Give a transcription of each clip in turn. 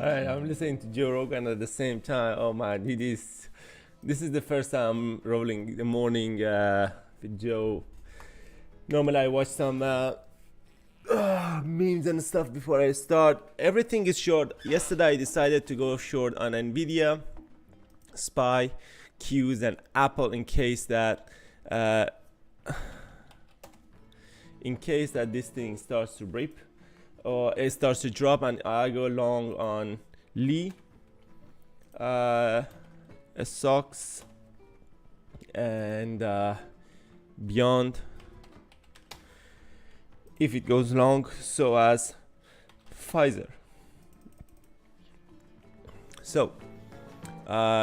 Alright, I'm listening to Joe Rogan at the same time. Oh man, this is the first time I'm rolling the morning with Joe. Normally I watch some memes and stuff before I start. Everything is short. Yesterday I decided to go short on Nvidia, SPY, Qs, and Apple in case that this thing starts to rip or it starts to drop, and I go long on Lee, SOX, and beyond if it goes long, so as Pfizer. So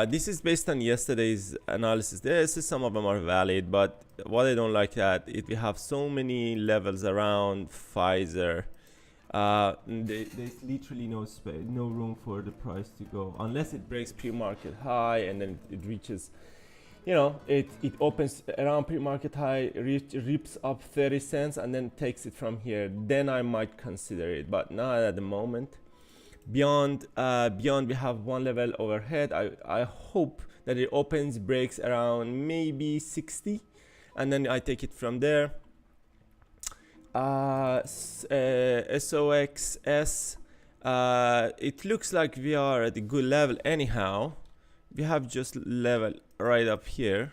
this is based on yesterday's analysis. Some of them are valid, but what I don't like that we have so many levels around Pfizer. There's literally no room for the price to go unless it breaks pre-market high and then it reaches, it opens around pre-market high, rips up 30 cents and then takes it from here. Then I might consider it, but not at the moment. Beyond we have one level overhead. I hope that it opens, breaks around maybe 60, and then I take it from there. SOXS, it looks like we are at a good level anyhow. We have just level right up here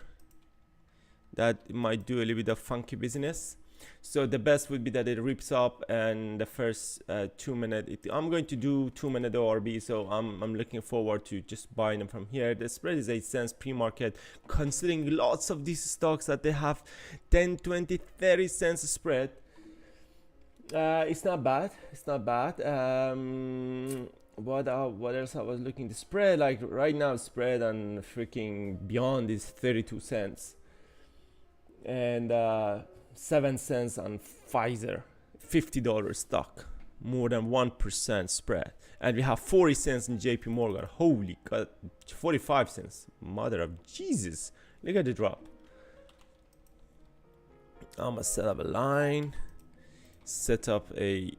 that might do a little bit of funky business. So the best would be that it rips up, and the first 2 minute, I'm going to do 2 minute ORB, so I'm looking forward to just buying them from here. The spread is 8 cents pre-market, considering lots of these stocks that they have 10, 20, 30 cents spread. It's not bad. What else I was looking? The spread, like right now, spread on freaking Beyond is 32 cents, and 7 cents on Pfizer, $50 stock, more than 1% spread, and we have 40 cents in JP Morgan. Holy God, 45 cents, mother of Jesus! Look at the drop. I'm gonna set up a line, set up a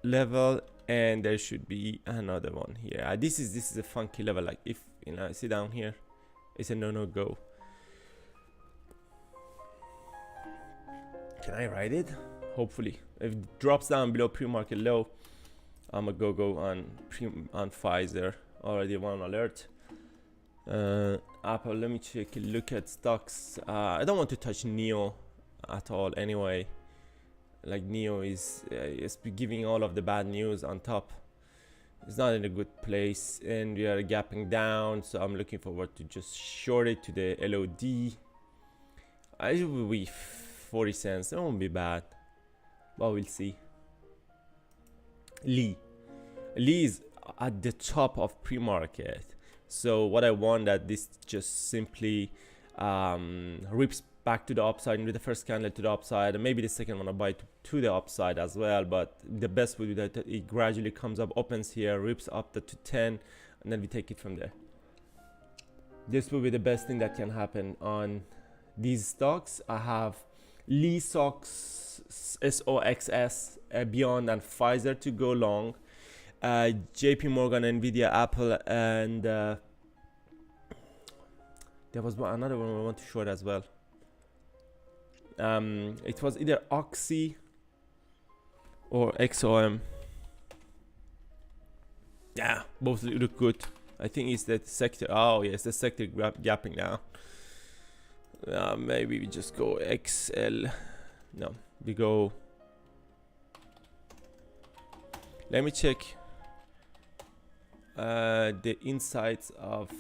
level, and there should be another one here. This is a funky level. Like if I see down here, it's a no go. Can I ride it? Hopefully. If it drops down below pre-market low, I'm gonna go on Pfizer. Already one alert. Apple, let me take a look at stocks. I don't want to touch NEO at all anyway. Like NEO is giving all of the bad news on top. It's not in a good place, and we are gapping down, so I'm looking forward to just short it to the LOD. It will be 40 cents. It won't be bad, but we'll see. Lee is at the top of pre-market, so what I want that this just simply rips back to the upside with the first candle to the upside, and maybe the second one I buy to the upside as well. But the best would be that it gradually comes up, opens here, rips up to 10, and then we take it from there. This will be the best thing that can happen on these stocks. I have Lee, SOX, SOXS, Beyond, and Pfizer to go long. JP Morgan, Nvidia, Apple, and there was another one I want to short as well. It was either Oxy or XOM. Yeah, both look good. I think it's that sector. Oh yes, the sector gapping now. Maybe we just go XL. No, we go. Let me check the insights of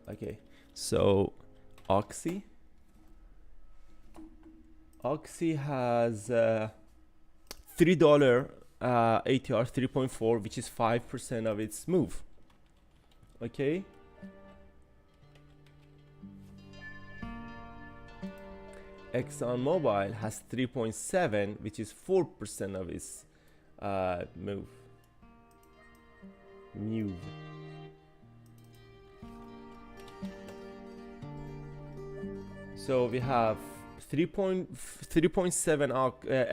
okay, so Oxy has $3 ATR 3.4, which is 5% of its move. Okay, ExxonMobil has 3.7, which is 4% of its move. So we have 3.7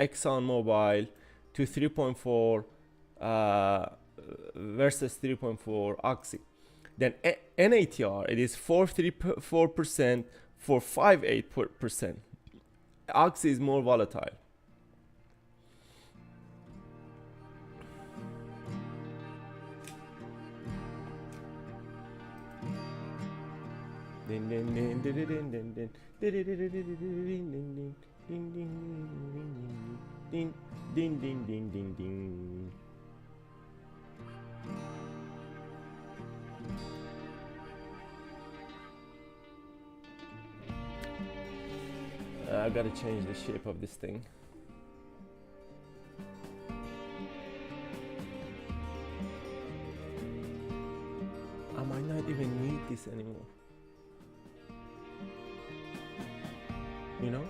ExxonMobil to 3.4 versus 3.4 Oxy. Then NATR, it is 4.34%, 4.58%. Oxy is more volatile. I gotta change the shape of this thing. I might not even need this anymore. You know?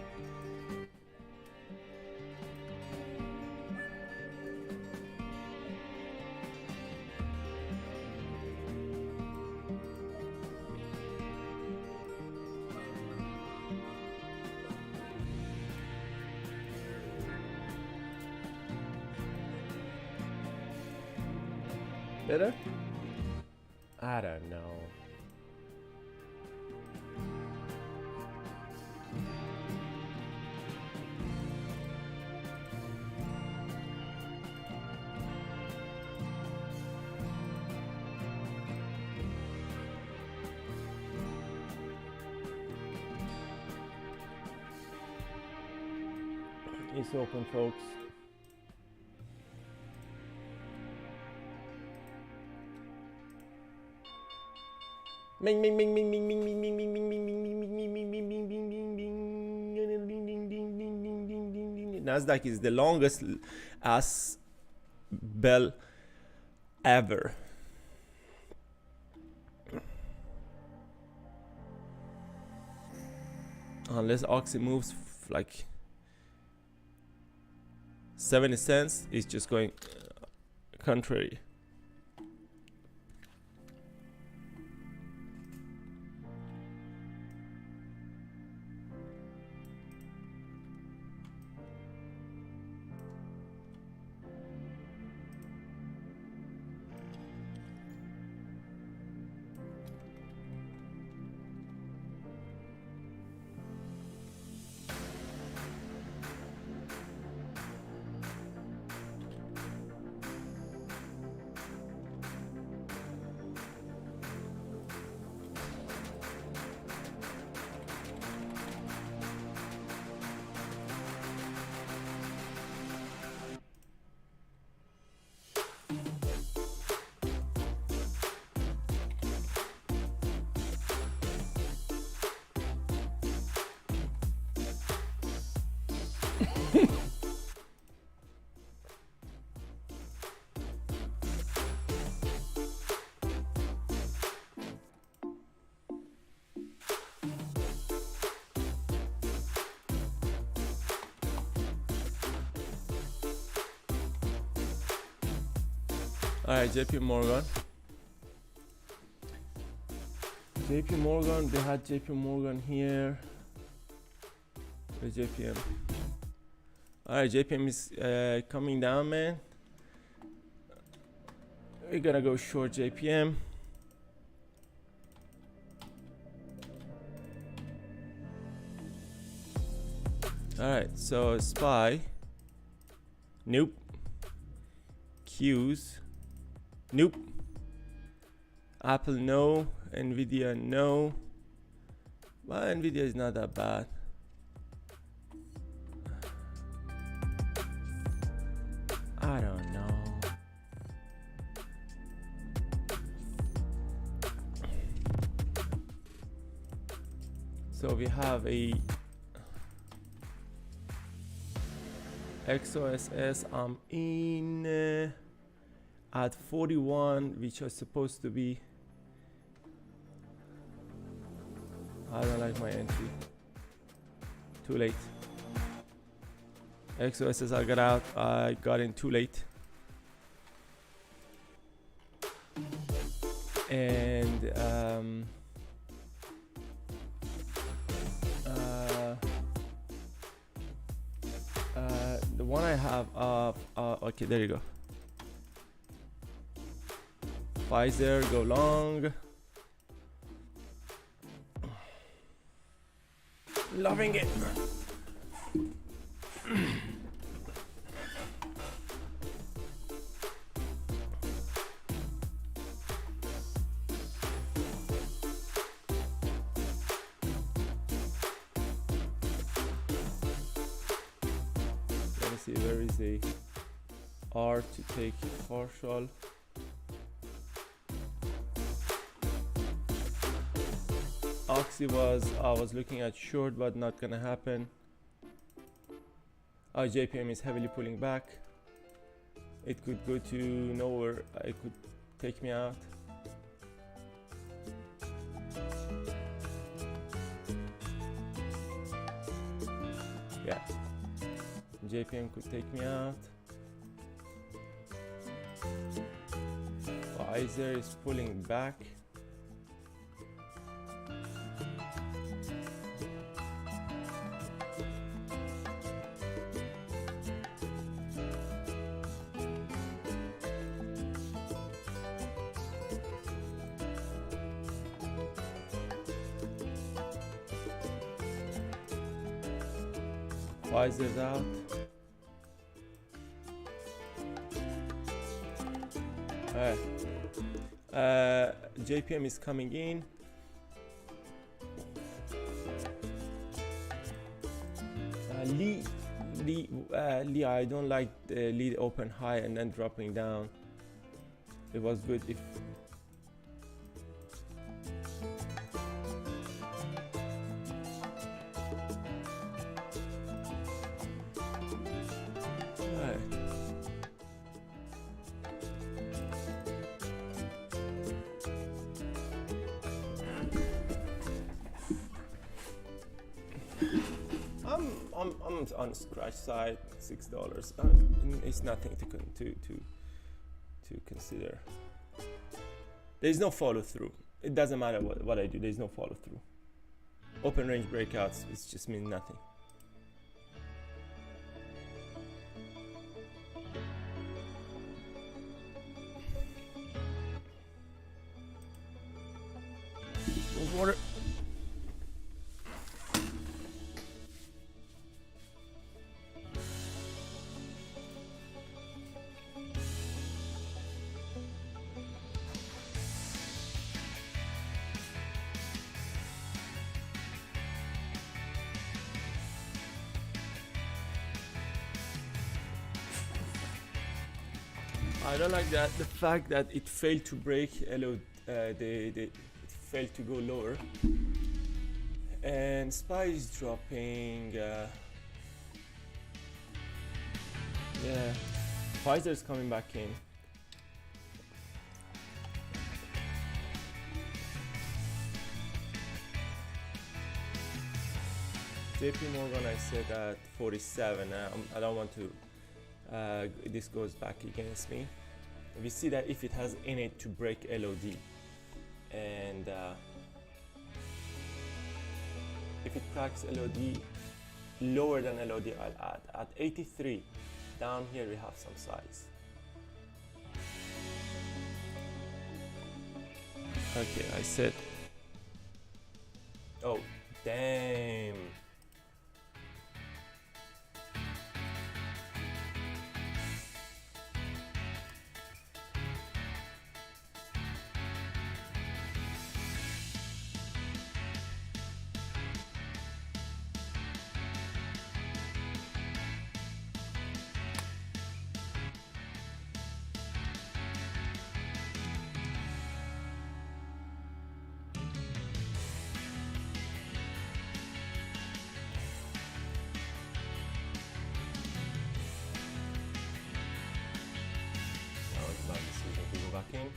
Better? I don't know. It's open, folks. Ming ming ming ming ming ming ming ming ming ming ming ming ming ming ming ming. Nasdaq is the longest ass bell ever. Unless Oxy moves like 70 cents, it's just going contrary. All right, JP Morgan. JP Morgan, they had JP Morgan here. Where's JPM? All right, JPM is coming down, man. We're gonna go short JPM. All right, so SPY. Nope. Qs. Nope. Apple, no. Nvidia, no. Well, Nvidia is not that bad. I don't know. So we have a XOSS. I'm in at 41, which was supposed to be. I don't like my entry. Too late. XOSS I got in too late. And the one I have okay, there you go. Pfizer, go long. Loving it. Let me see, where is a R to take partial? Oxy I was looking at short, but not gonna happen. JPM is heavily pulling back. It could go to nowhere. It could take me out. Yeah, JPM could take me out. Pfizer is pulling back. Pfizer's out. JPM is coming in. Lee, I don't like the lead open high and then dropping down. It was good if I'm on scratch side, $6. It's nothing to consider. There's no follow through. It doesn't matter what I do. There's no follow through. Open range breakouts, it just means nothing. Water. I don't like that. The fact that it failed to break LO, it failed to go lower, and SPY is dropping. Yeah, Pfizer is coming back in. JP Morgan, I said at 47. I don't want to. This goes back against me. We see that if it has in it to break LOD, and if it cracks LOD lower than LOD, I'll add. At 83, down here we have some size. Okay, I said, oh damn. In.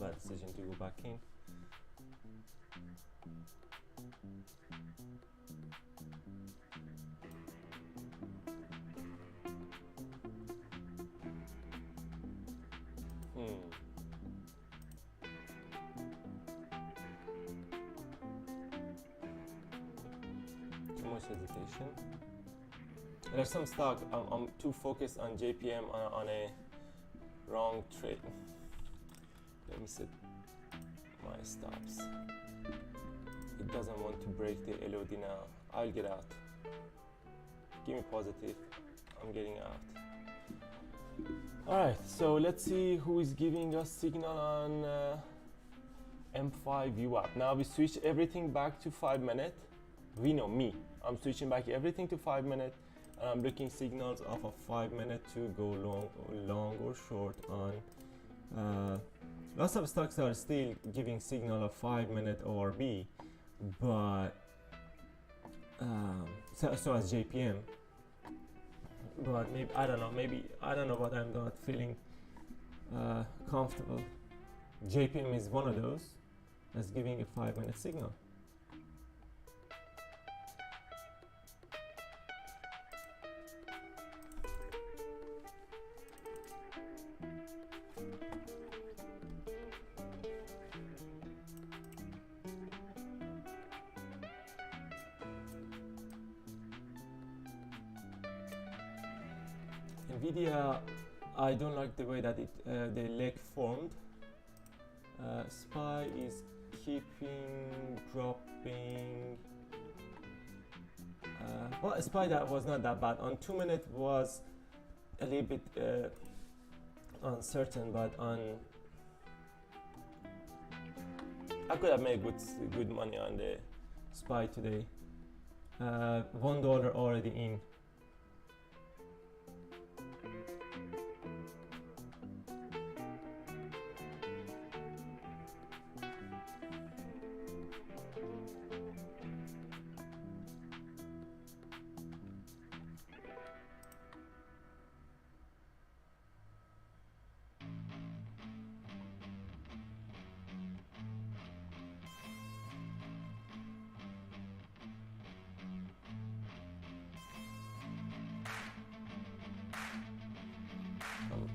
bad decision to go back in. Too much hesitation. There's some stock. I'm too focused on JPM on a wrong trade. Let me set my stops. It doesn't want to break the LOD now. I'll get out. Give me positive. I'm getting out. Alright, so let's see who is giving us signal on M5 VWAP. Now we switch everything back to 5 minute. I'm switching back everything to 5 minute. And I'm looking signals off of 5 minute to go long or short on. Lots of stocks are still giving signal of 5 minute ORB, but so as JPM. But maybe I don't know, but I'm not feeling comfortable. JPM is one of those that's giving a 5 minute signal. Nvidia, I don't like the way that the leg formed. SPY is keeping dropping. Well, SPY that was not that bad. On 2 minute was a little bit uncertain, but on I could have made good money on the SPY today. $1 already in.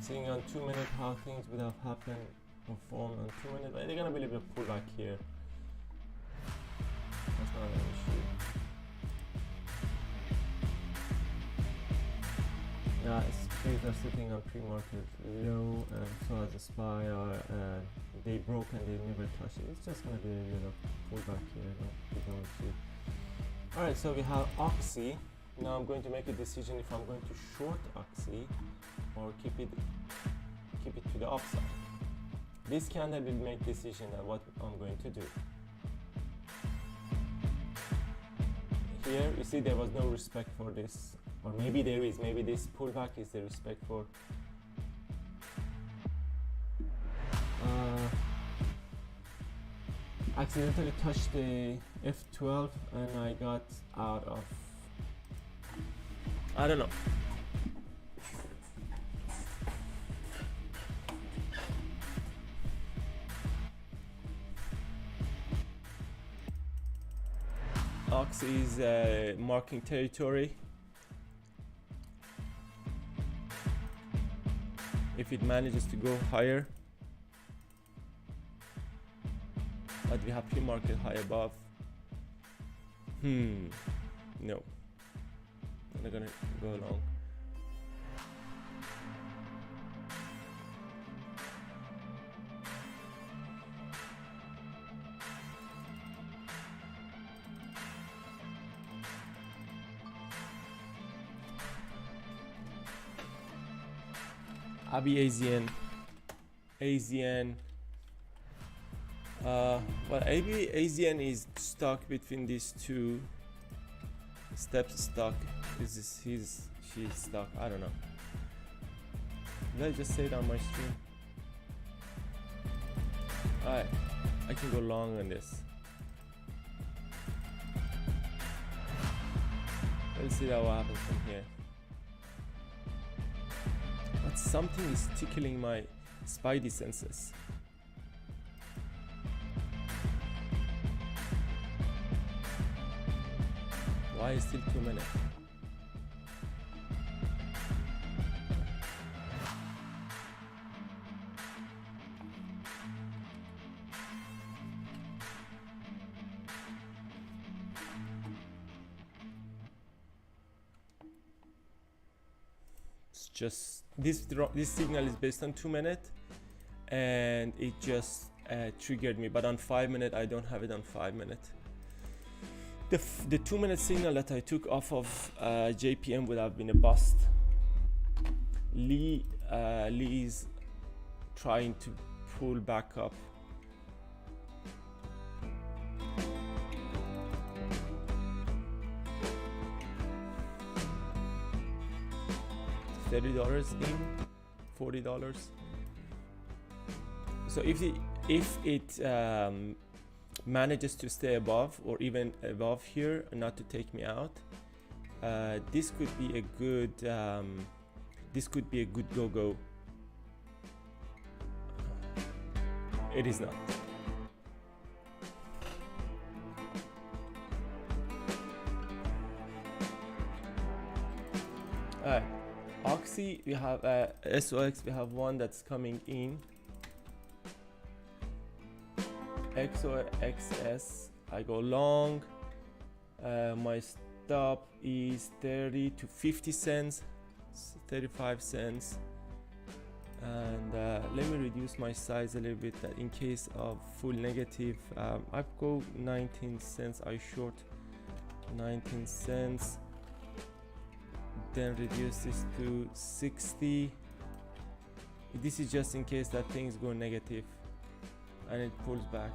Seeing on 2 minute how things would have happened or formed on 2 minutes. They're gonna be a little bit pullback here. That's not an issue. Yeah, SQQs are sitting on pre-market low, and so as the SPY are they broke and they never touched it. It's just gonna be a little pullback here. Alright, so we have Oxy. Now I'm going to make a decision if I'm going to short Oxy or keep it to the upside. This candle will make decision on what I'm going to do. Here you see there was no respect for this, or maybe there is. Maybe this pullback is the respect for. Accidentally touched the F12 and I got out of. I don't know. Ox is marking territory. If it manages to go higher, but we have pre-market high above. No. I'm not gonna go long. Abi AZN. Well, AZN is stuck between these two steps. Stuck. She's stuck. I don't know. Did I just say it on my stream? Alright, I can go long on this. Let's see what happens from here. But something is tickling my spidey senses. Why is still 2 minutes? It's just this signal is based on 2 minutes, and it just triggered me. But on 5 minutes, I don't have it on 5 minutes. The 2 minute signal that I took off of JPM would have been a bust. Lee is trying to pull back up. $30 in, $40. So if it manages to stay above or even above here, not to take me out, this could be a good go-go. It is not. Oxy, we have SOX, we have one that's coming in. XOXS, I go long. My stop is 30 to 50 cents, 35 cents. And let me reduce my size a little bit, that in case of full negative, I go 19 cents, I short 19 cents. Then reduce this to 60. This is just in case that things go negative and it pulls back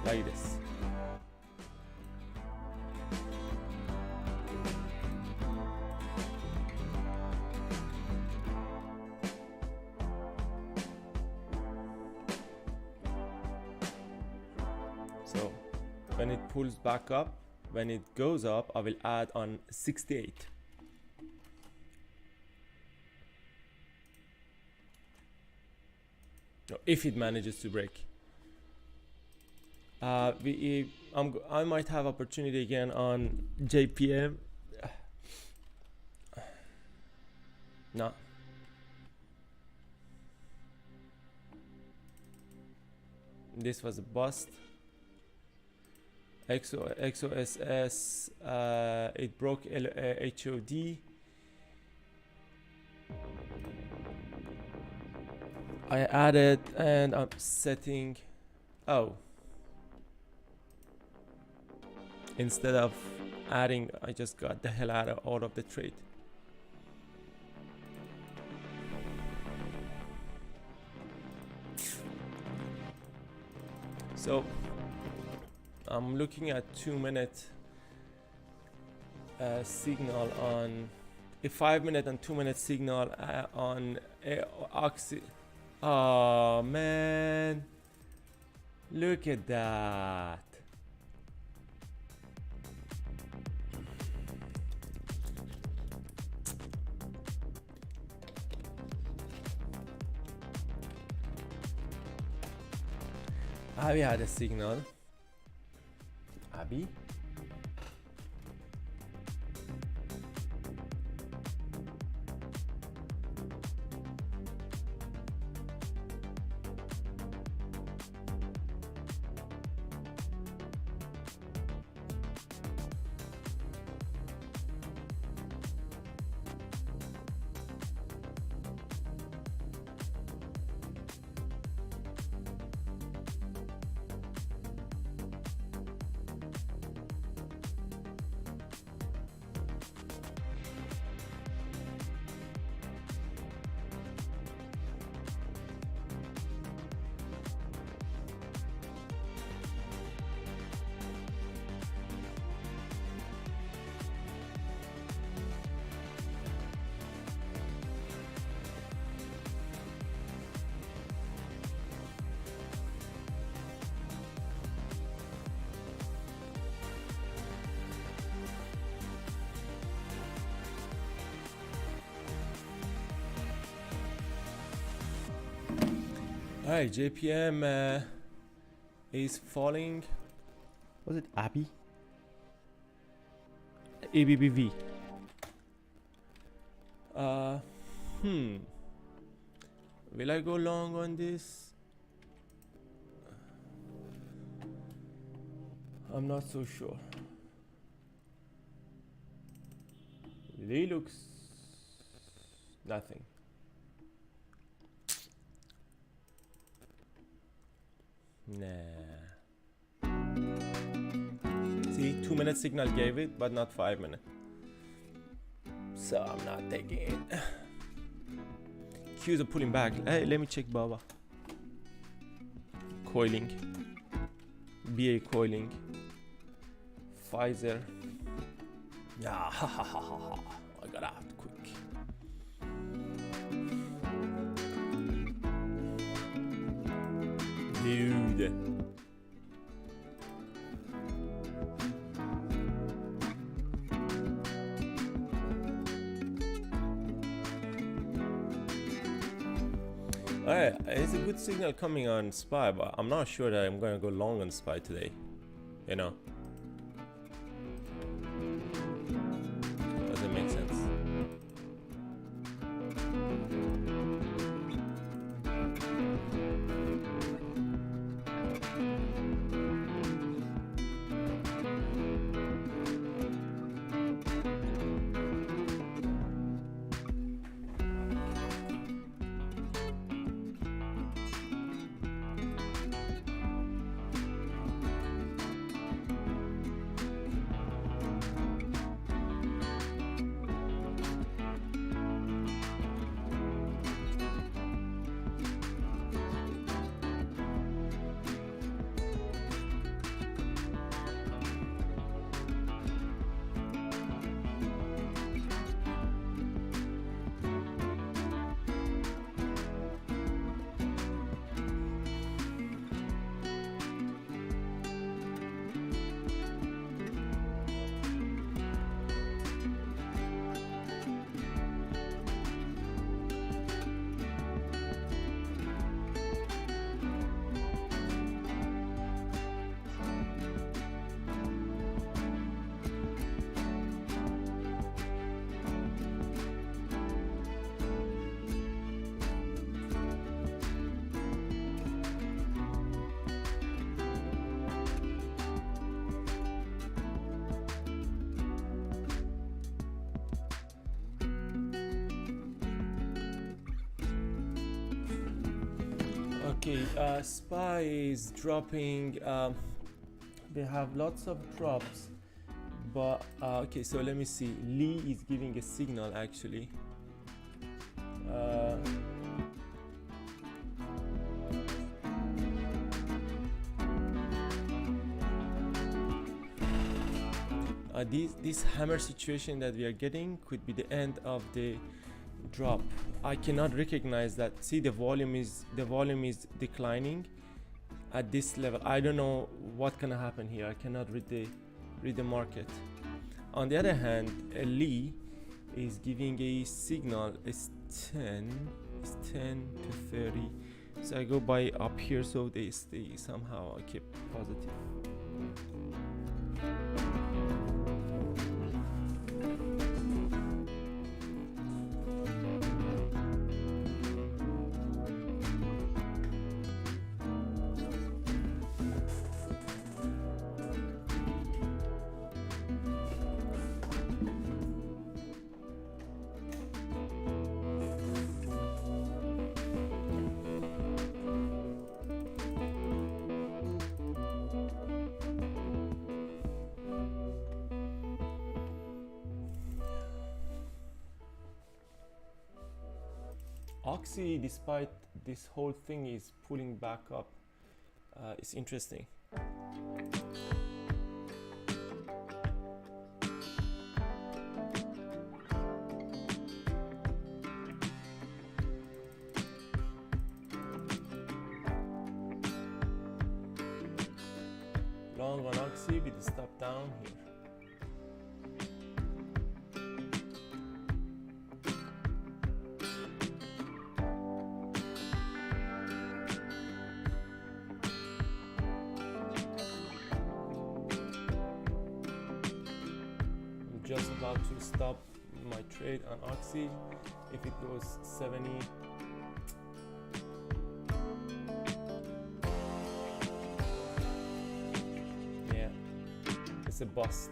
like this. So when it pulls back up, when it goes up, I will add on 68. No, if it manages to break. I might have opportunity again on JPM. No. This was a bust. XOSS, it broke HOD. I added and I'm setting. Oh, instead of adding, I just got the hell out of the trade. So I'm looking at 2 minute signal on a 5 minute and 2 minute signal on Oxy. Oh man, look at that. Abby had a signal. Abby? Alright, JPM is falling. Was it Abby? ABBV. Will I go long on this? I'm not so sure. Lee looks nothing. Nah. See, 2-minute signal gave it, but not 5 minutes. So I'm not taking it. Q's are pulling back. Hey, let me check Baba. Coiling. BA coiling. Pfizer. Yeah, ha ha ha ha ha. I got out quick. Dude. Alright, it's a good signal coming on SPY, but I'm not sure that I'm gonna go long on SPY today. You know? Doesn't make sense. Okay, SPY is dropping. They have lots of drops, but okay, so let me see. Lee is giving a signal actually. This hammer situation that we are getting could be the end of the drop. I cannot recognize that. See, the volume is declining at this level. I don't know what gonna happen here. I cannot read the market. On the other hand, Lee is giving a signal. It's 10 to 30. So I go buy up here, so they stay somehow. I keep positive. Oxy, despite this whole thing is pulling back up, it's interesting. Long on Oxy with the stop down here. just about to stop my trade on Oxy. If it goes 70, yeah, it's a bust.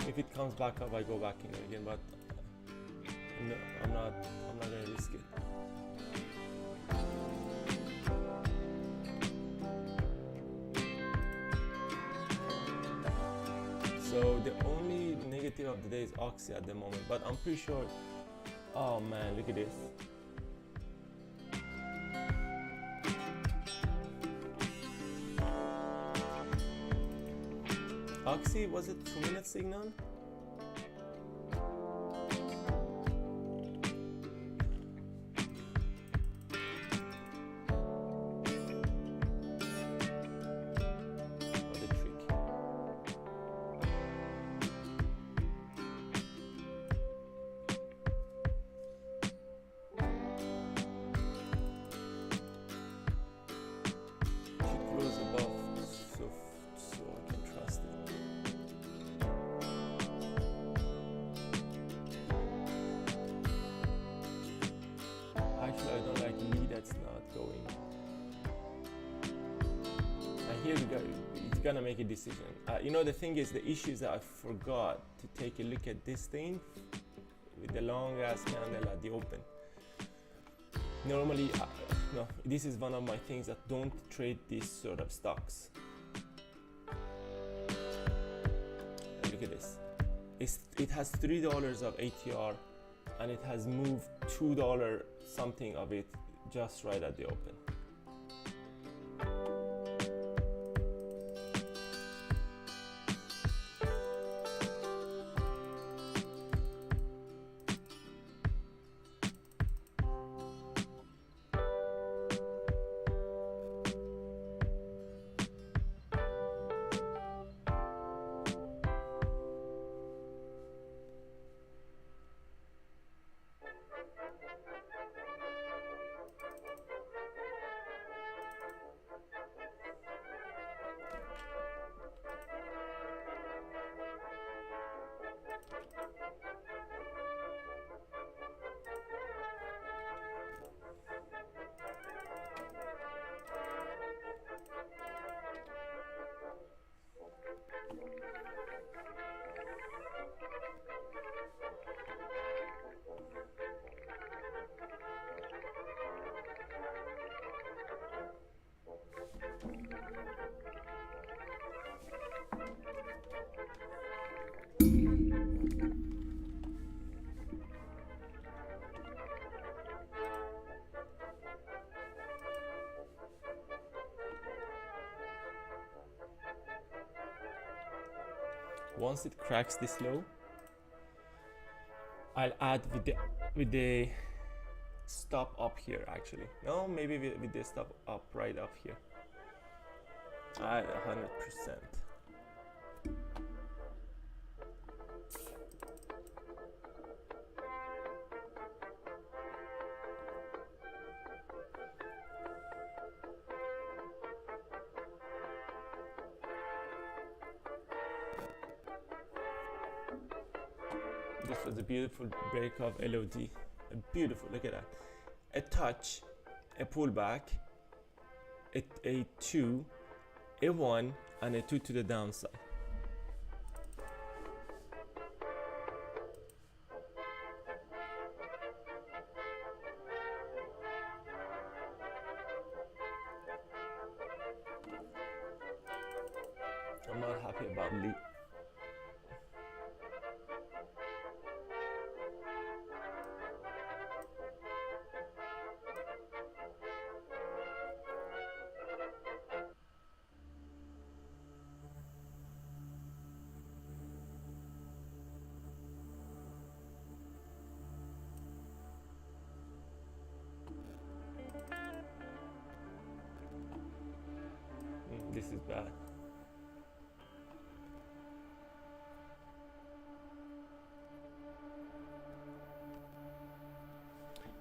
If it comes back up, I go back in again, but no, I'm not gonna risk it. So the only negative of the day is Oxy at the moment, but I'm pretty sure. Oh man, look at this. Oxy, was it 2-minute signal? Here we go, it's gonna make a decision. You know, the thing is, the issue is that I forgot to take a look at this thing with the long ass candle at the open. Normally, no, this is one of my things that don't trade these sort of stocks. Look at this. It has $3 of ATR and it has moved $2 something of it just right at the open. Once it cracks this low, I'll add with the stop up here actually. No, maybe with the stop up right up here. At 100%. This was a beautiful break of LOD. A beautiful, look at that. A touch, a pullback, a 2, a 1, and a 2 to the downside. I'm not happy about Lee. This is bad.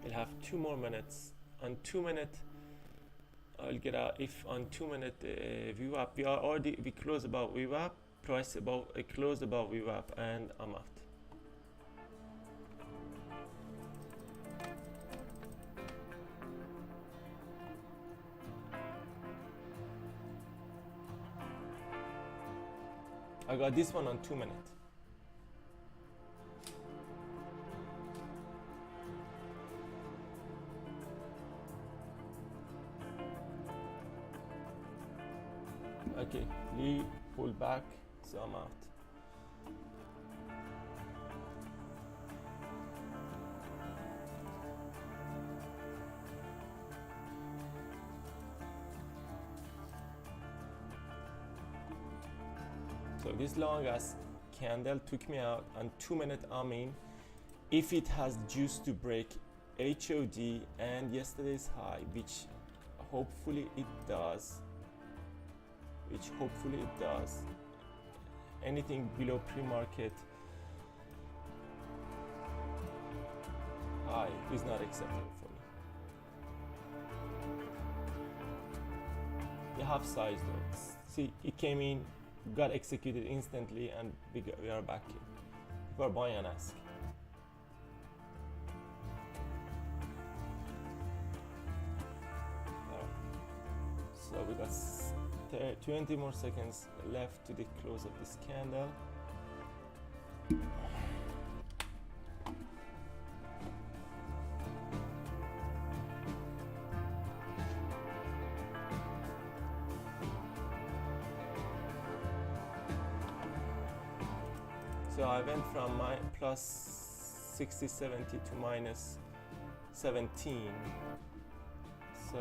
We'll have 2 more minutes. On 2 minutes, I'll get out. If on 2 minute VWAP, we close above VWAP, price above, closed above VWAP, and I'm out. I got this one on 2 minutes. Okay, Lee pull back, so I'm out. So this long ass candle took me out on 2 minute. I mean, if it has juice to break HOD and yesterday's high, which hopefully it does, anything below pre-market high is not acceptable for me. The half size though, see, it came in, got executed instantly, and we are back in. People are buying and ask. So we got 20 more seconds left to the close of this candle. So I went from my plus 60, 70 to minus 17. So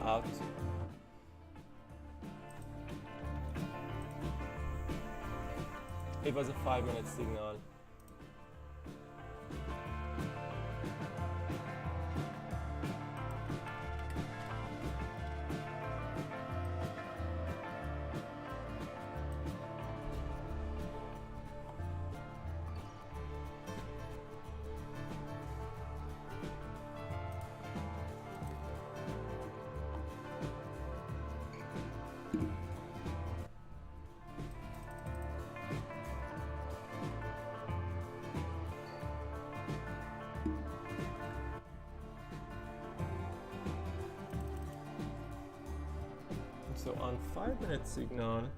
out. It was a 5-minute signal. So on 5-minute signal,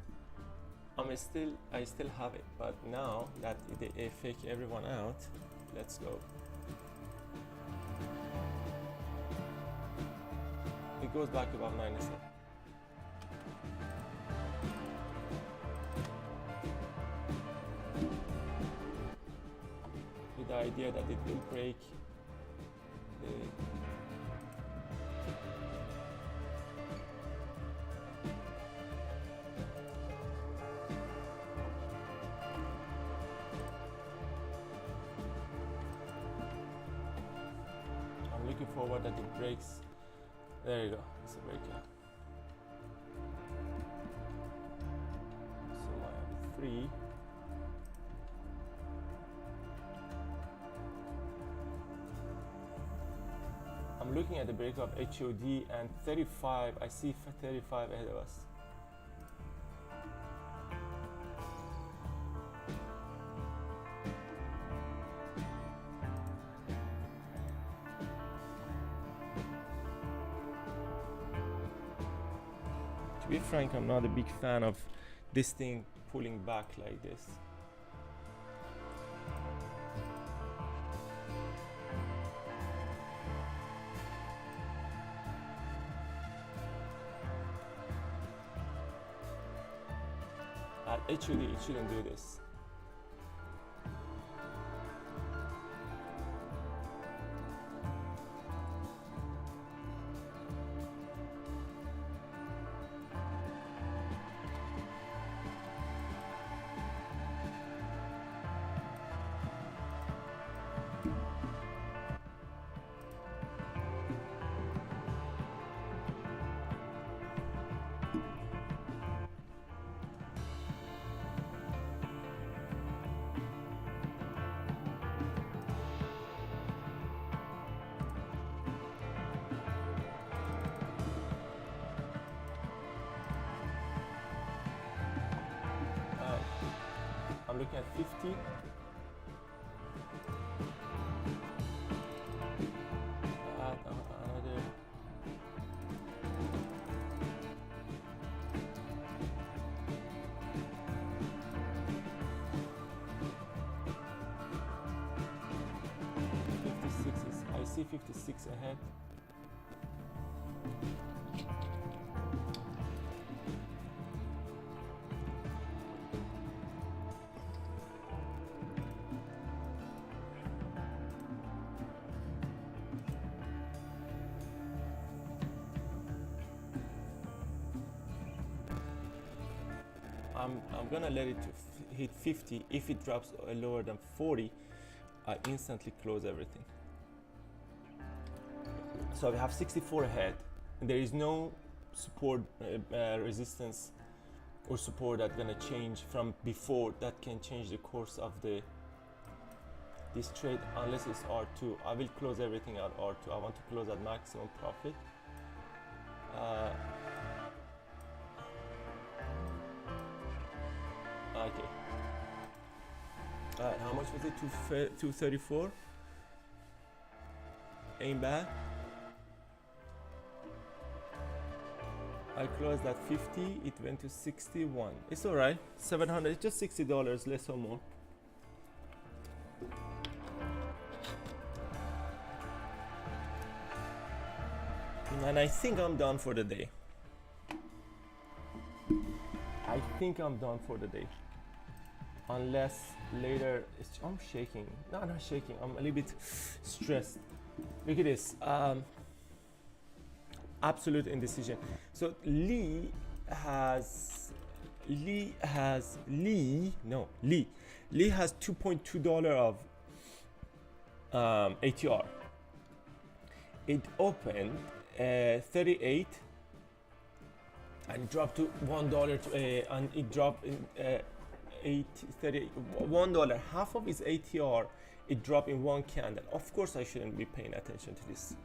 I still have it, but now that they fake everyone out, let's go. It goes back above 97. With the idea that it will break the looking forward that it breaks. There you go, it's a breakout. So I have 3. I'm looking at the breakup of HOD and 35. I see 35 ahead of us. To be frank, I'm not a big fan of this thing pulling back like this. At HOD, it shouldn't do this. I'm looking at 50. Another. I see 56 ahead. I'm gonna let it hit 50. If it drops lower than 40, I instantly close everything. So we have 64 ahead, and there is no support, resistance or support that's gonna change from before that can change the course of this trade unless it's R2. I will close everything at R2. I want to close at maximum profit. Okay. Alright, how much was it? 234. Ain't bad. I closed at 50. It went to 61. It's alright. 700. It's just $60 less or more. And I think I'm done for the day. I think I'm done for the day. Unless later, I'm shaking. No, not shaking. I'm a little bit stressed. Look at this. Absolute indecision. So Lee has $2.2 of ATR. It opened 38 and dropped to $1 and it dropped in $1. Half of its ATR, it dropped in one candle. Of course I shouldn't be paying attention to this.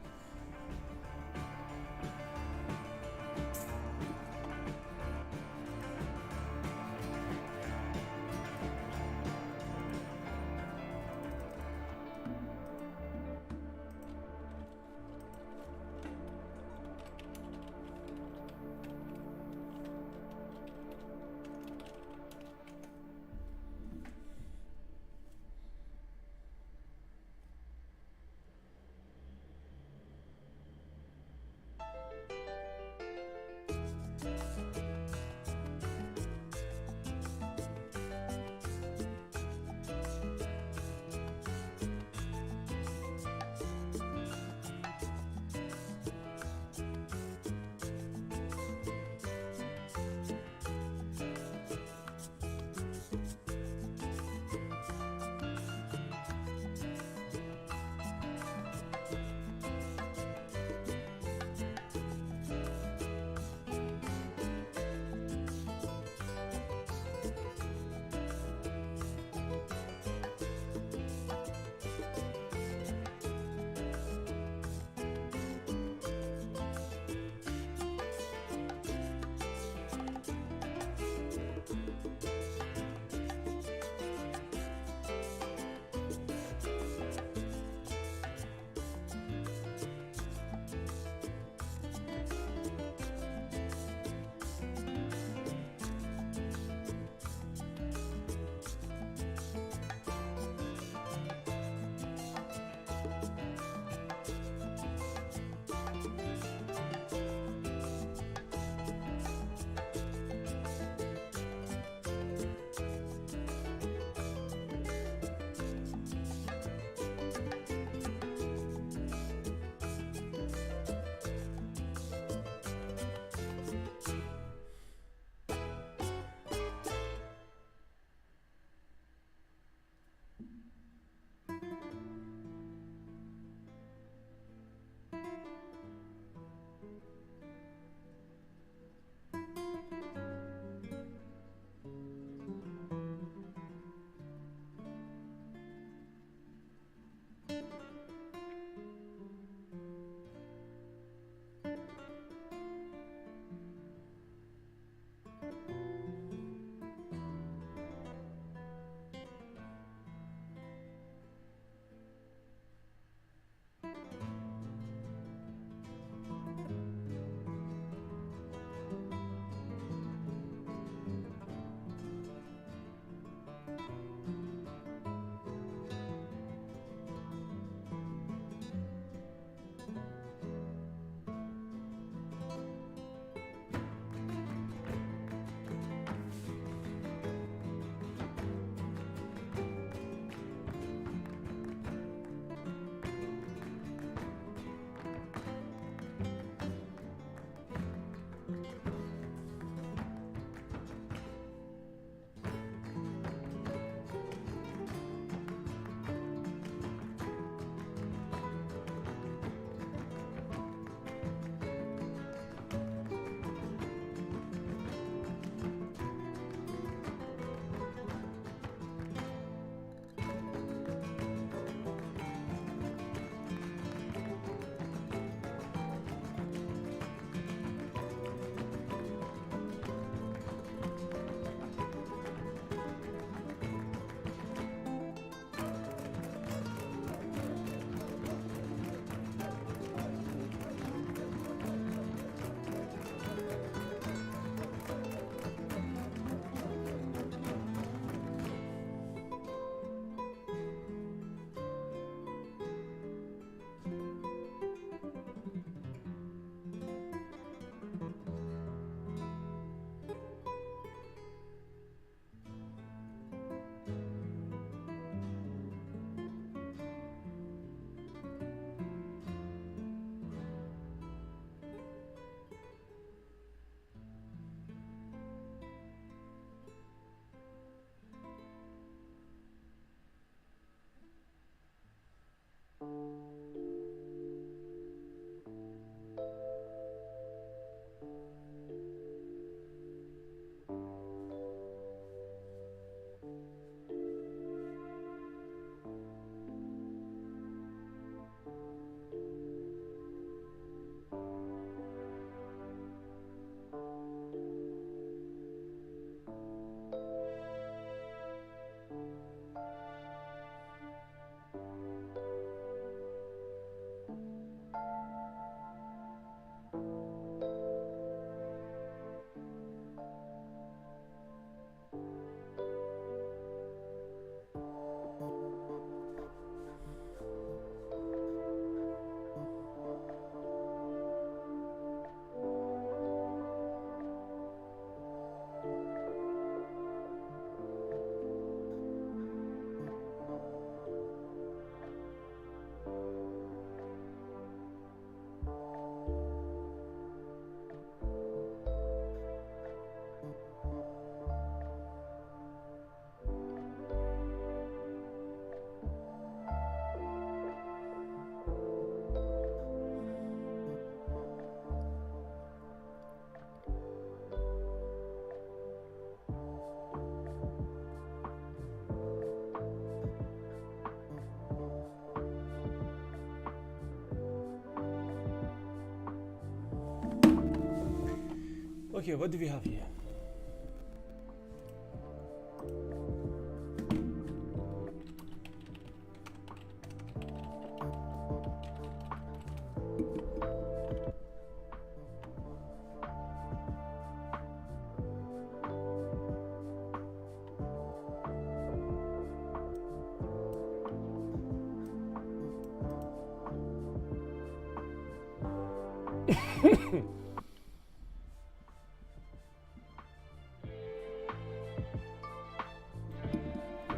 Okay, what do we have here?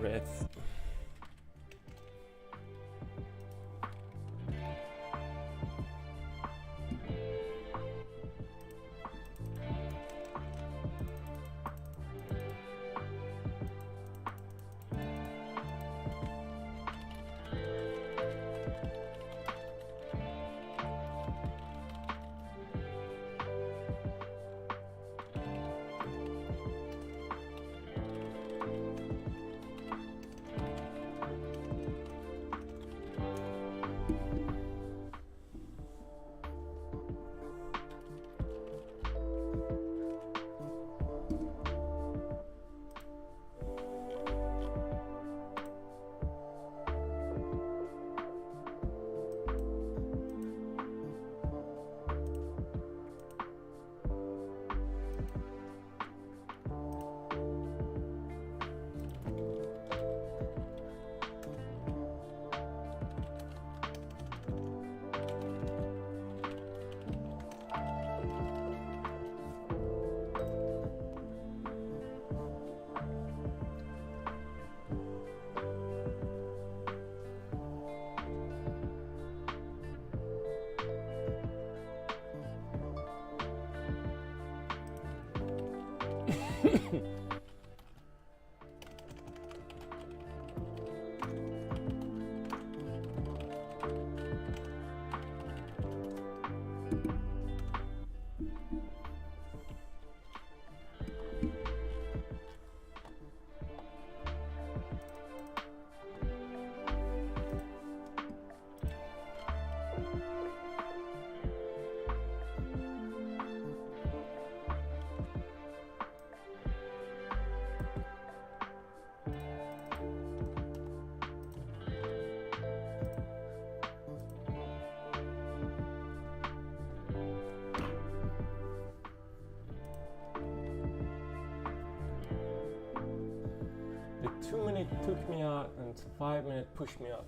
Breath. The 2 minute took me out and 5 minute pushed me up.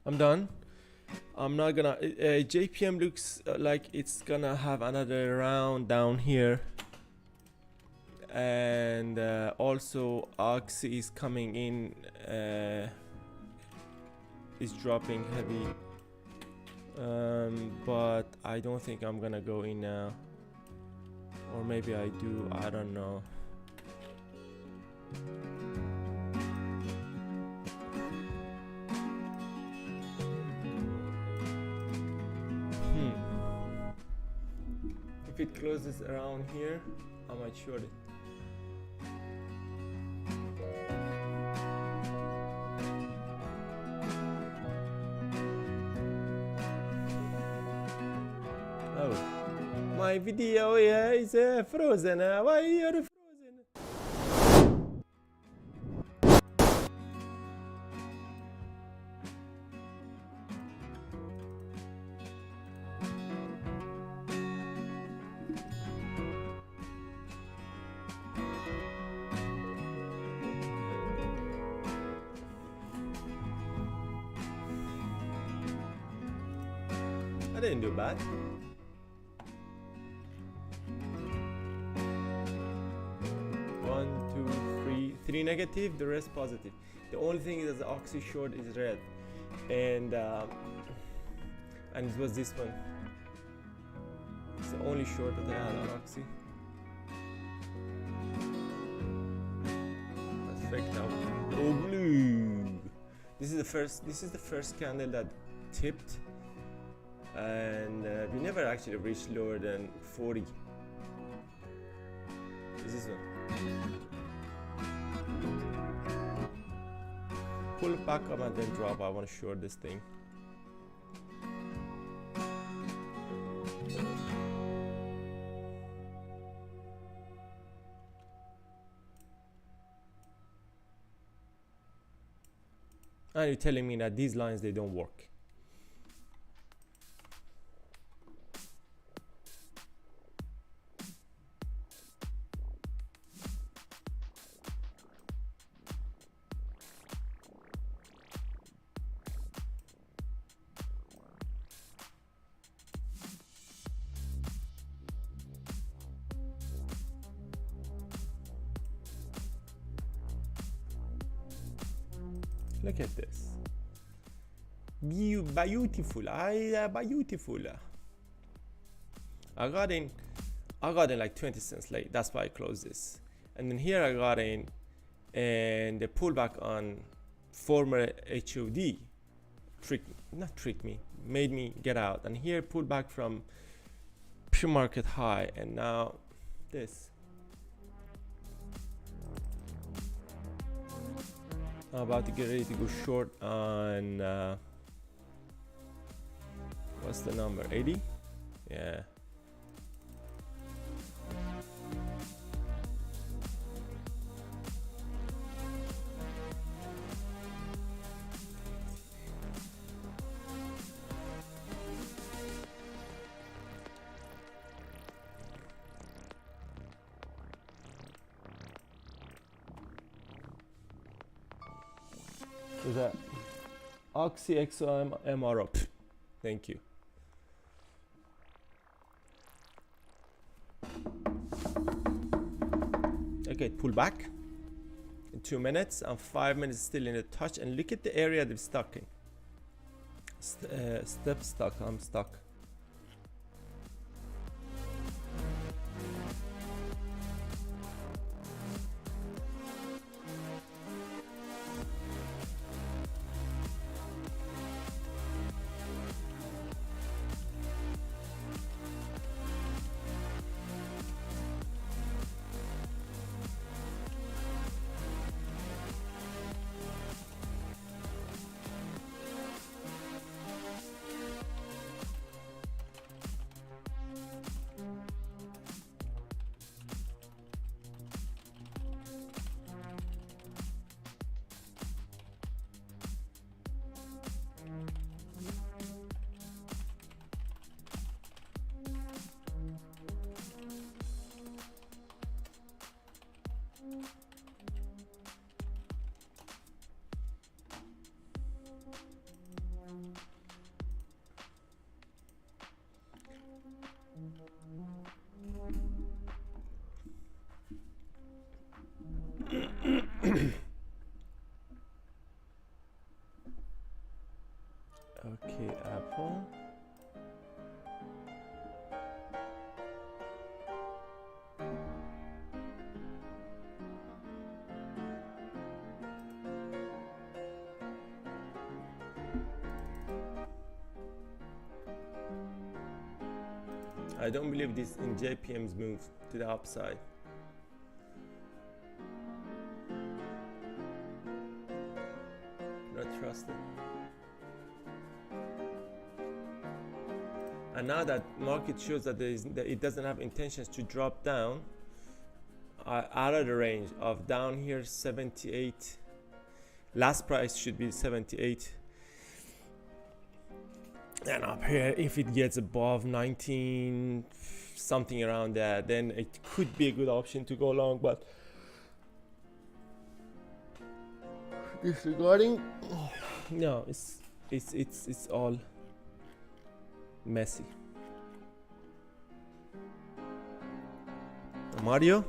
I'm done. I'm not gonna JPM looks like it's gonna have another round down here, and also Oxy is coming in, is dropping heavy, but I don't think I'm gonna go in now, or maybe I do, I don't know. If it closes around here, I might short it. Oh, my video is frozen. Why are you frozen? I didn't do bad. One, two, three negative, the rest positive. The only thing is that the Oxy short is red, and it was this one. It's the only short that I had on Oxy. That's faked out. Oh, blue. This is the first candle that tipped, and we never actually reached lower than 40. This one. Pull it back up and then drop. I want to short this thing. And you're telling me that these lines, they don't work. Look at this. Beautiful. Beautiful. I got in like 20 cents late. That's why I closed this. And then here I got in, and the pullback on former HOD made me get out. And here pullback from pre-market high, and now this. I'm about to get ready to go short on what's the number, 80? Yeah. So that Oxy XOM MRO. Thank you. Okay, pull back in 2 minutes, and 5 minutes still in a touch, and look at the area they're stuck in. Step stuck. I'm stuck. I don't believe this in JPM's move to the upside. Not trusted. And now that market shows that it doesn't have intentions to drop down out of the range of down here 78, last price should be 78, and up here if it gets above 19 something around that, then it could be a good option to go long. But disregarding, no, it's all messy. Mario?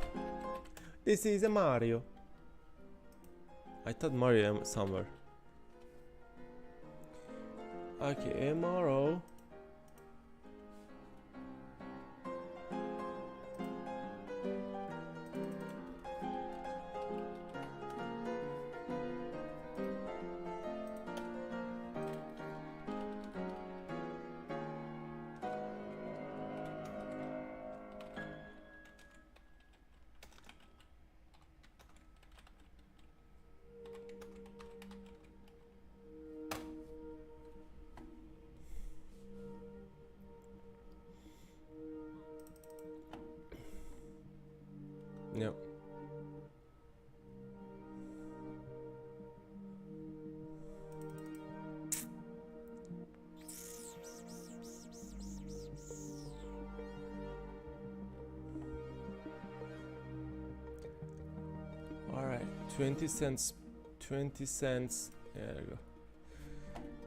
This is a Mario. I thought Mario somewhere. Okay, MRO. No. All right, 20 cents. 20 cents. There we go.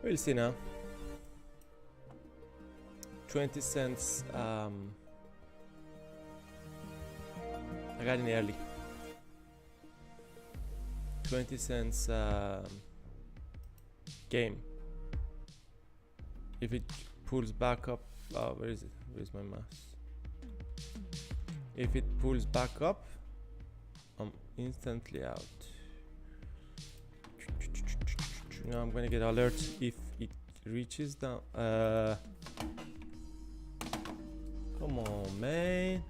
We'll see now. 20 cents. I got in early. 20 cents game. If it pulls back up, where is it? Where's my mouse? If it pulls back up, I'm instantly out. Now I'm gonna get alert if it reaches down. Come on, man.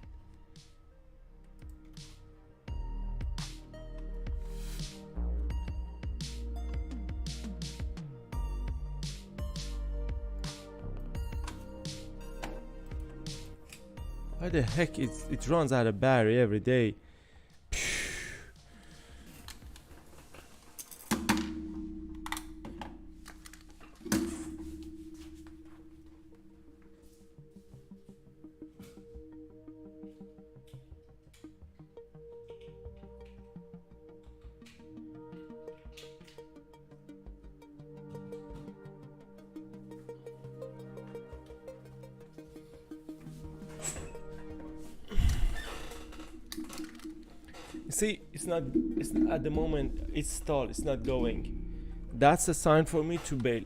Why the heck it runs out of battery every day? See, it's not at the moment, it's stalled, it's not going. That's a sign for me to bail.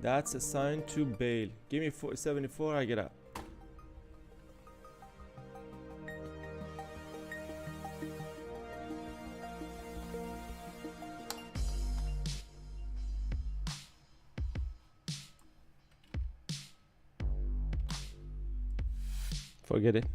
That's a sign to bail. Give me 74, I get out. Forget it.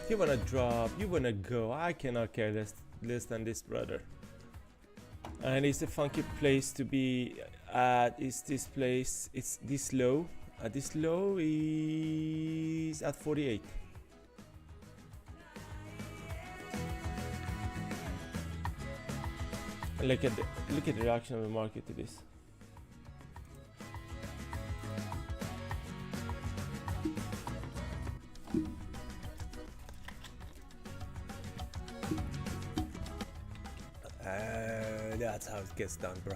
You wanna drop, you wanna go. I cannot care less than this, brother. And it's a funky place to be at. Is this place? It's this low. This low is at 48. Look at the reaction of the market to this. gets done, bro.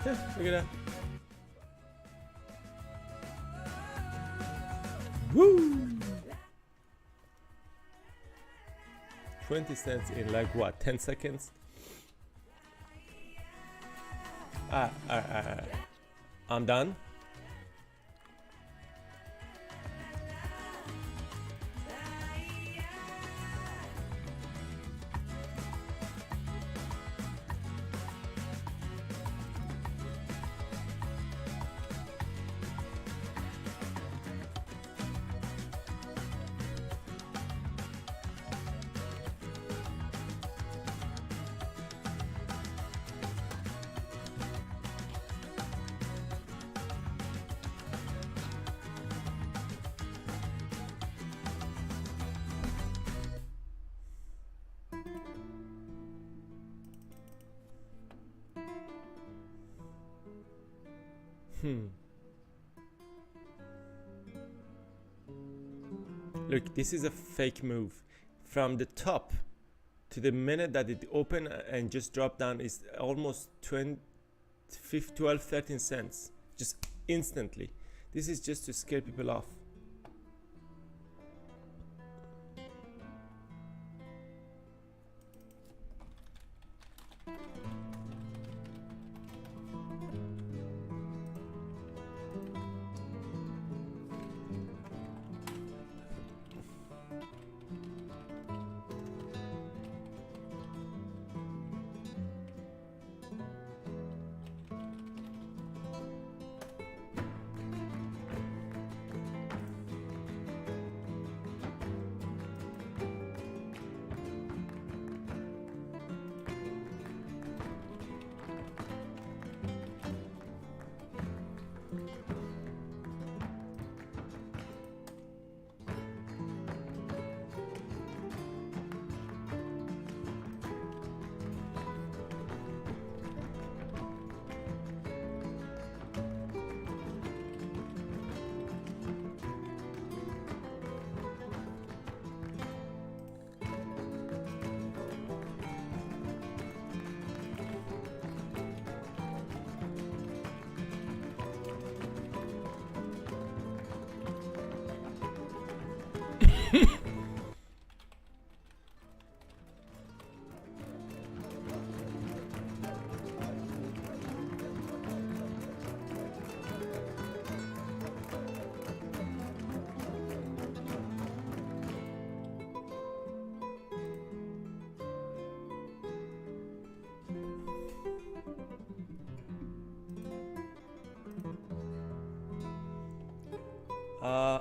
Yeah, look at that. Woo! 20 cents in like what, 10 seconds? I'm done. Look, this is a fake move. From the top to the minute that it opened and just dropped down is almost 12, 13 cents. Just instantly. This is just to scare people off.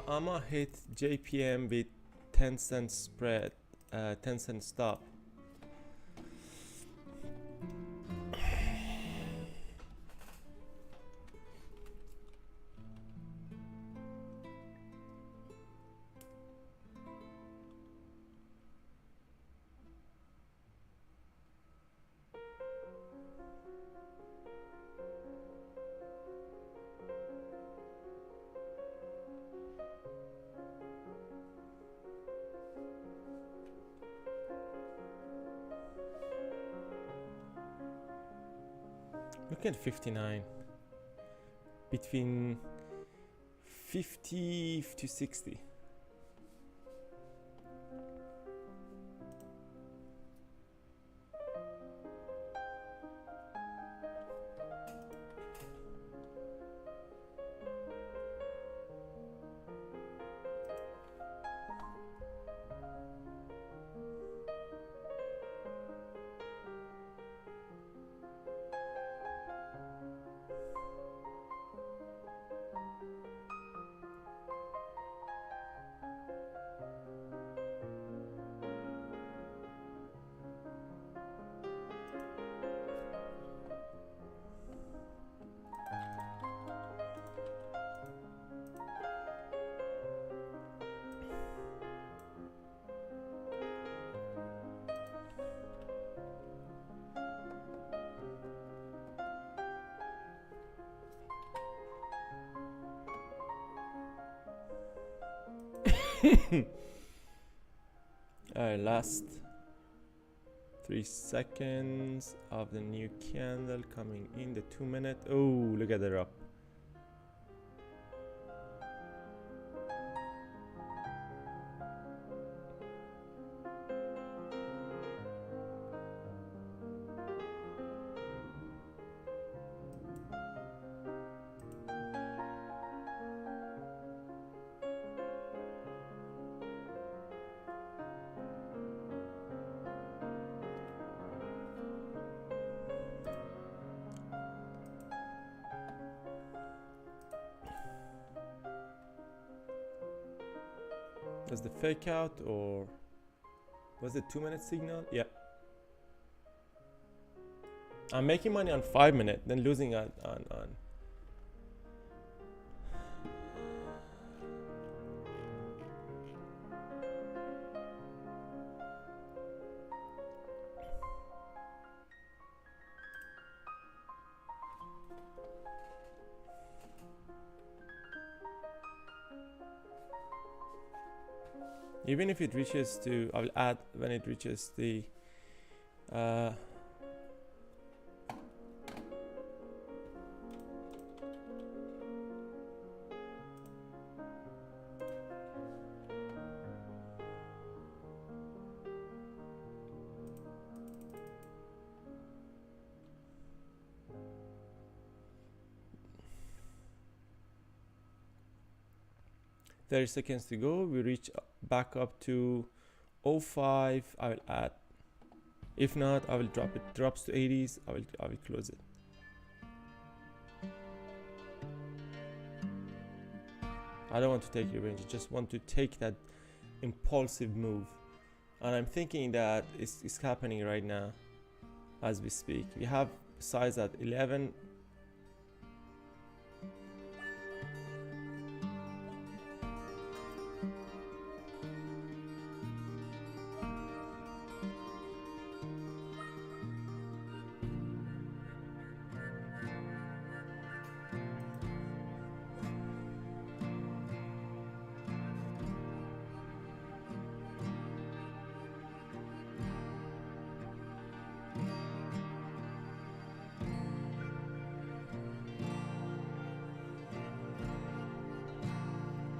I'ma hit JPM with 10 cent spread, 10 cent stop. Look at 59. Between 50 to 60. Alright, last 3 seconds of the new candle coming in the 2 minute. Oh, look at the drop. Was the fake out or was it 2 minute signal? Yeah. I'm making money on 5 minute, then losing on. Even if it reaches to, I will add when it reaches the 30 seconds to go. We reach back up to 05. I will add. If not, I will drop it. Drops to 80s. I will close it. I don't want to take revenge. I just want to take that impulsive move, and I'm thinking that it's happening right now as we speak. We have size at 11.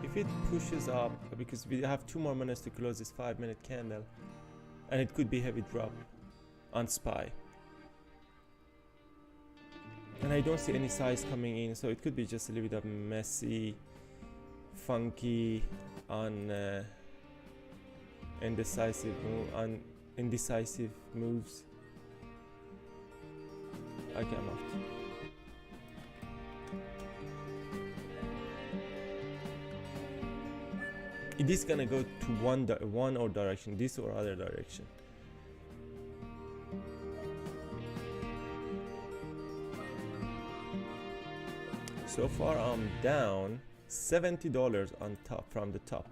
If it pushes up, because we have 2 more minutes to close this 5-minute candle, and it could be heavy drop on SPY, and I don't see any size coming in, so it could be just a little bit of messy, funky on indecisive moves. Okay, I'm off. It is gonna go to one or direction, this or other direction. So far I'm down $70 on top from the top.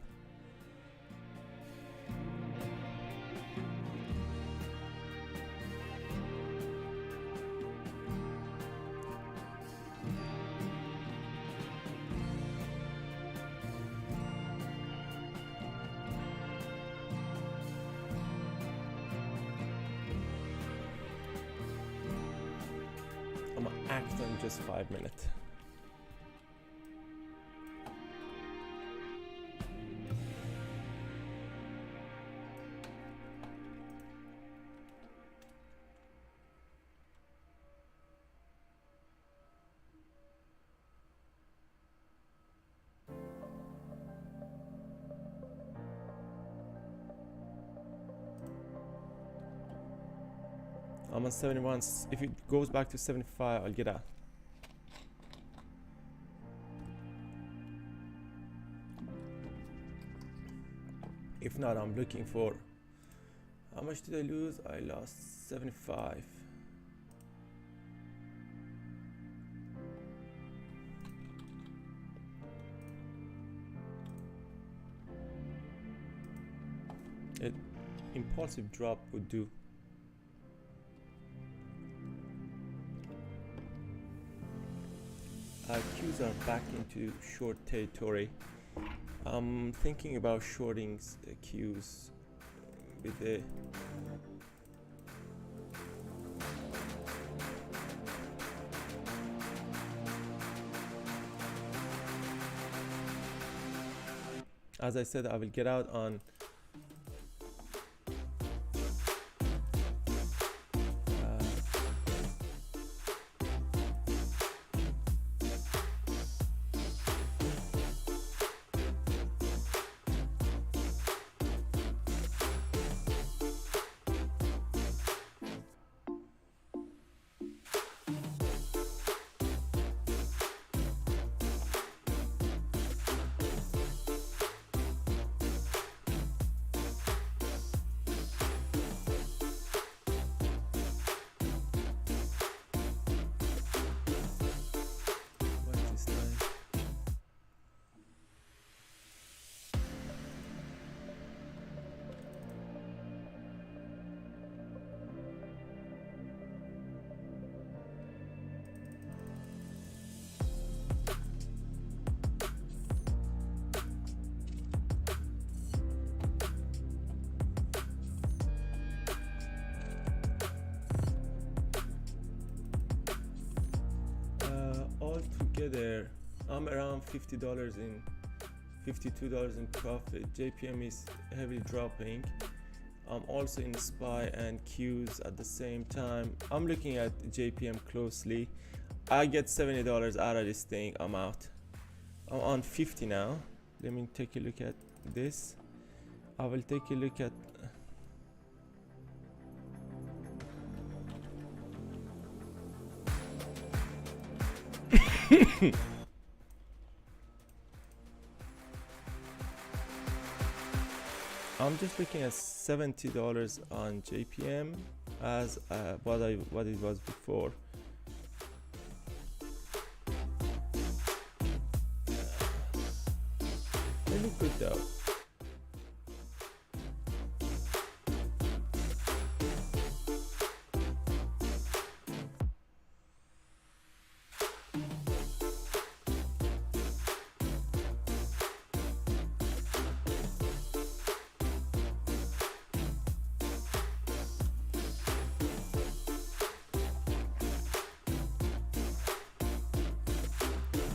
I'm gonna act on just 5 minutes. I'm on 71. If it goes back to 75, I'll get out. If not, I'm looking for, how much did I lose? I lost 75. An impulsive drop would do. Qs are back into short territory. I'm thinking about shorting Qs with the as I said, I will get out on all together I'm around $50 in $52 in profit. JPM is heavily dropping. I'm also in SPY and Qs at the same time. I'm looking at JPM closely. I get $70 out of this thing. I'm out. I'm on 50 now. Let me take a look at this. I will take a look at I'm just looking at $70 on JPM as what it was before. They look good though.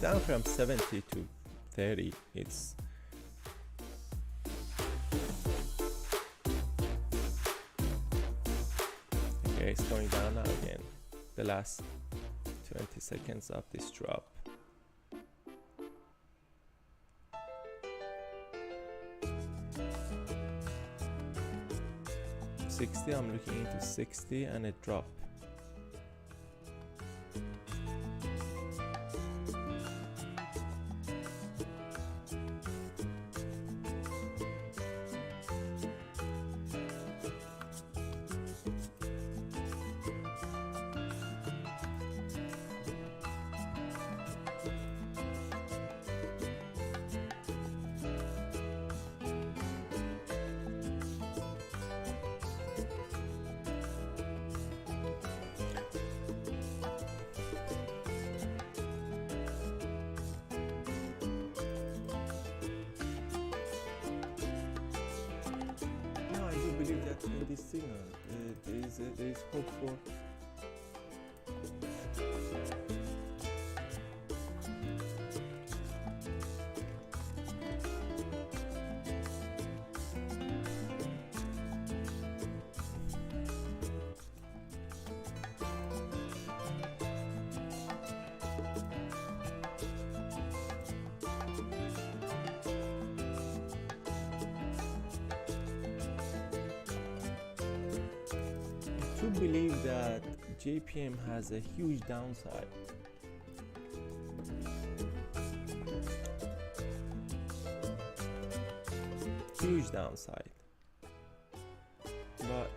Down from 70 to 30. It's okay, it's going down now again. The last 20 seconds of this drop. $60, I'm looking into 60 and it dropped. Believe that in this signal there is hope for to believe that JPM has a huge downside. Huge downside. But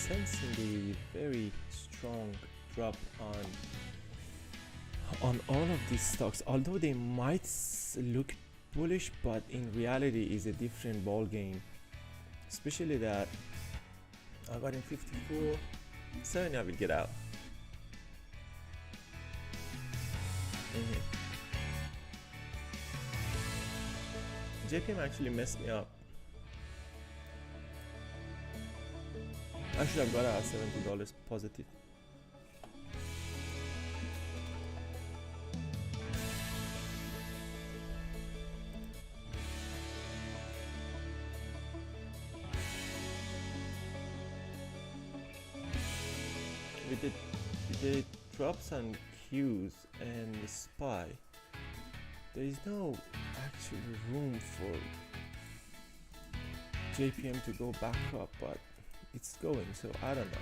sensing the very strong drop on all of these stocks, although they might look bullish, but in reality is a different ball game. Especially that I got in 54, 70 I will get out. JPM actually messed me up. I should have got out at $70 positive. With the drops on Qs and the SPY, there is no actual room for JPM to go back up, but it's going, so I don't know.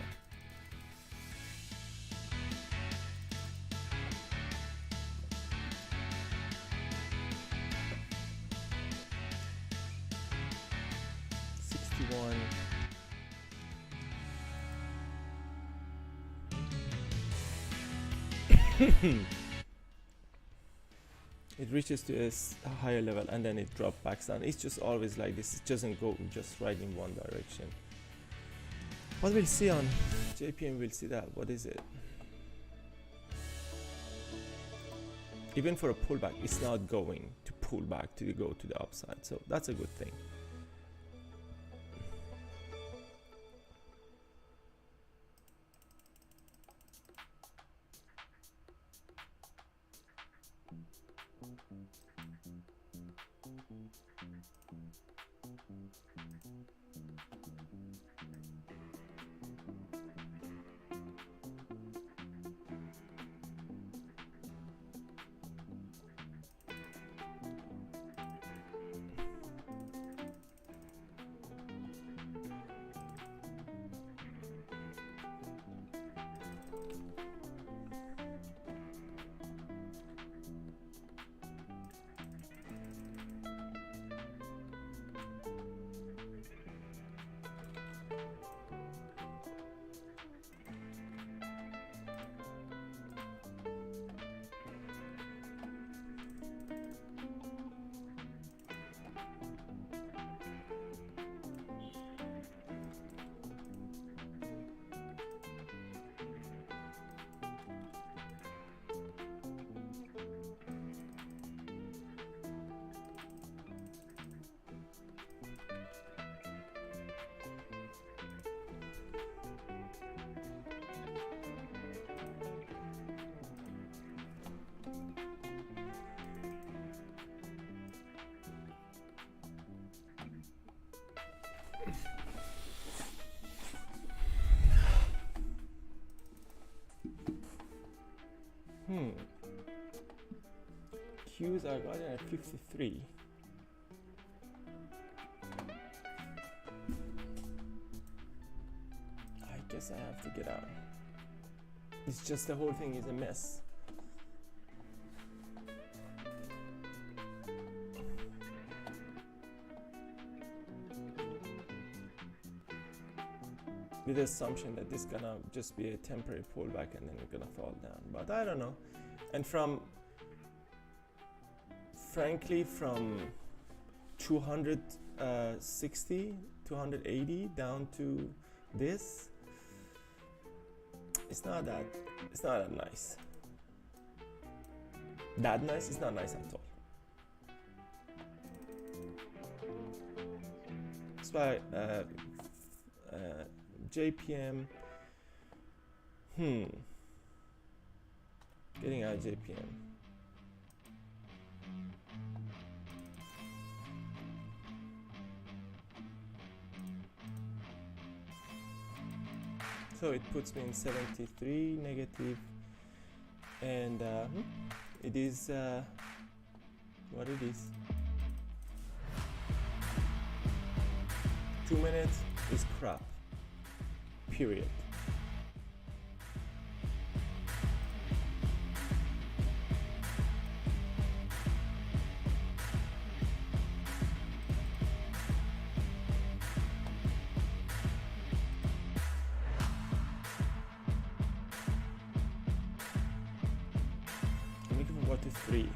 It reaches to a higher level and then it drops back down. It's just always like this. It doesn't go just right in one direction. What we'll see on JPM, we'll see that. What is it? Even for a pullback, it's not going to pull back to go to the upside. So that's a good thing. Qs are got at 53. I guess I have to get out. It's just the whole thing is a mess. With the assumption that this gonna just be a temporary pullback and then it's gonna fall down, but I don't know. And frankly, from 260, 280 down to this, it's not that nice. That nice? It's not nice at all. That's why JPM, getting out of JPM. So it puts me in 73 negative, and it is what it is. 2 minutes is crap. Period. 3.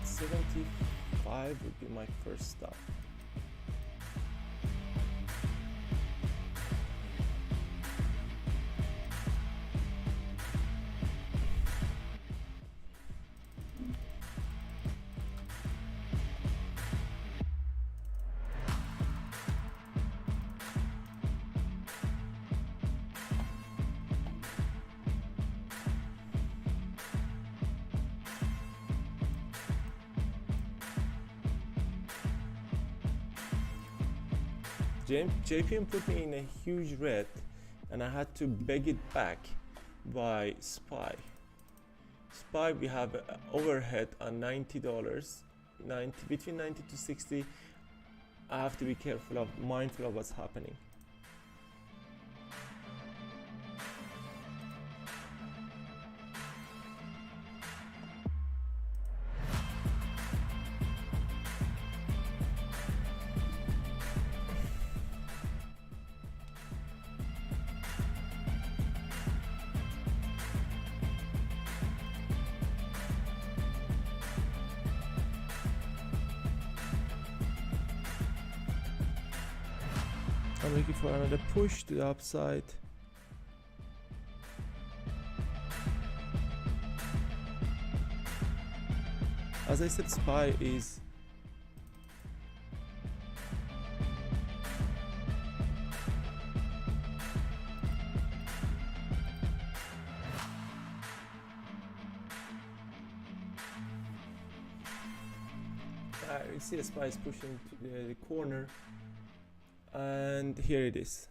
$75 would be my first stop. JPM put me in a huge red and I had to beg it back by SPY. SPY, we have overhead on $90, between 90 to 60. I have to be mindful of what's happening. I'm looking for another push to the upside. As I said, SPY is you see the SPY is pushing to the corner. And here it is.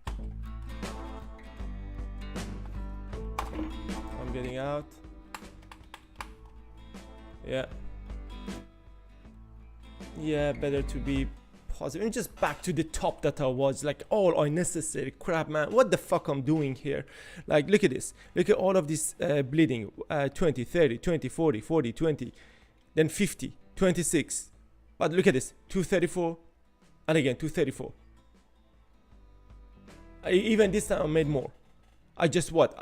I'm getting out. Yeah, better to be positive. And just back to the top that I was, like all unnecessary crap, man. What the fuck I'm doing here? Like, look at this. Look at all of this bleeding. 20, 30, 20, 40, 40, 20, then 50, 26. But look at this, 234, and again 234. Even this time I made more. I just what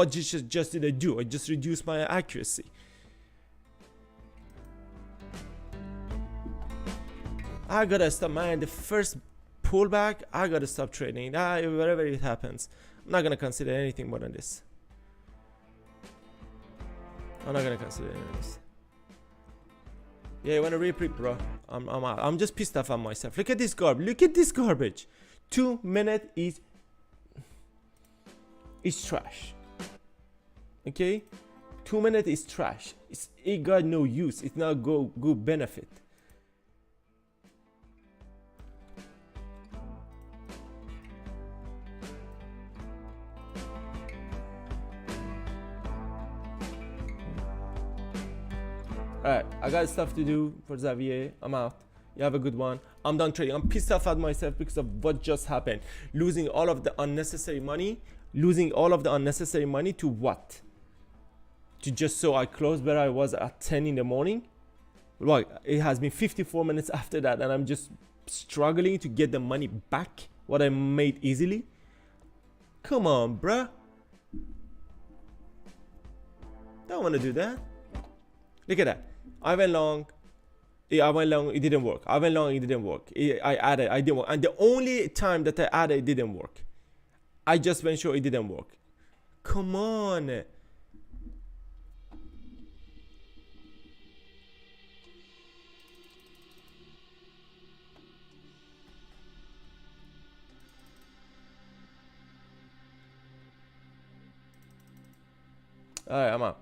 just did I do? I just reduced my accuracy. I gotta stop, man. The first pullback, I gotta stop trading. Wherever it happens, I'm not gonna consider anything more than this. I'm not gonna consider any of this. Yeah, you wanna repeat, bro? I'm out. I'm just pissed off at myself. Look at this garbage. Look at this garbage. 2 minutes is trash. Okay, 2 minutes is trash. It got no use. It's not good benefit. Alright, I got stuff to do for Xavier. I'm out. You have a good one. I'm done trading. I'm pissed off at myself because of what just happened. Losing all of the unnecessary money. Losing all of the unnecessary money to what? To just so I closed where I was at 10 in the morning? Well, it has been 54 minutes after that and I'm just struggling to get the money back. What I made easily. Come on, bruh. Don't want to do that. Look at that. I went long, it didn't work. I went long, it didn't work. I added, I didn't work. And the only time that I added, it didn't work. I just went sure it didn't work. Come on. Alright, I'm out.